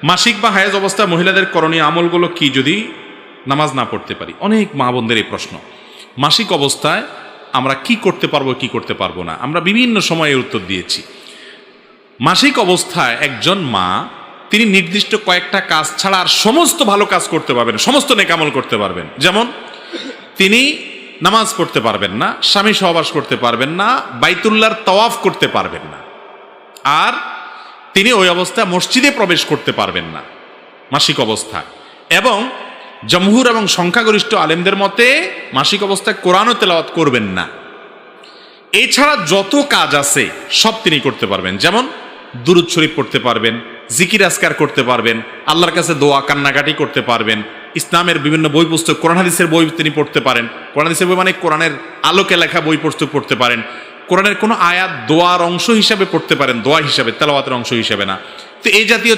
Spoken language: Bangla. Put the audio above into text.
মাসিক বা হায়েজ অবস্থায় মহিলাদের করণীয় আমলগুলো কি যদি নামাজ না পড়তে পারি? অনেক মা বোনদের এই প্রশ্ন। মাসিক অবস্থায় আমরা কি করতে পারবো, কি করতে পারবো না, আমরা বিভিন্ন সময়ে উত্তর দিয়েছি। মাসিক অবস্থায় একজন মা তিনি নির্দিষ্ট কয়েকটা কাজ ছাড়া আর সমস্ত ভালো কাজ করতে পারবেন, সমস্ত নেক আমল করতে পারবেন। যেমন তিনি নামাজ পড়তে পারবেন না, স্বামী সহবাস করতে পারবেন না, বাইতুল্লাহর তাওয়াফ করতে পারবেন না, আর তিনি ওই অবস্থায় মসজিদে প্রবেশ করতে পারবেন না মাসিক অবস্থায়। এবং জমহুর এবং সংখ্যাগরিষ্ঠ আলেমদের মতে মাসিক অবস্থায় কোরআনও তেলাওয়াত করবেন না। এছাড়া যত কাজ আছে সব তিনি করতে পারবেন। যেমন দুরূদ শরীফ পড়তে পারবেন, জিকির আজকার করতে পারবেন, আল্লাহর কাছে দোয়া কান্নাকাটি করতে পারবেন, ইসলামের বিভিন্ন বই পুস্তক, কোরআন হাদিসের বই তিনি পড়তে পারেন। কোরআন হাদিসের বই মানে কোরআনের আলোকে লেখা বই পুস্তক পড়তে পারেন। কোরআনের কোনো আয়াত দোয়ার অংশ হিসাবে পড়তে পারেন, দোয়া হিসাবে, তেলাওয়াতের অংশ হিসাবে না। তো এই জাতীয়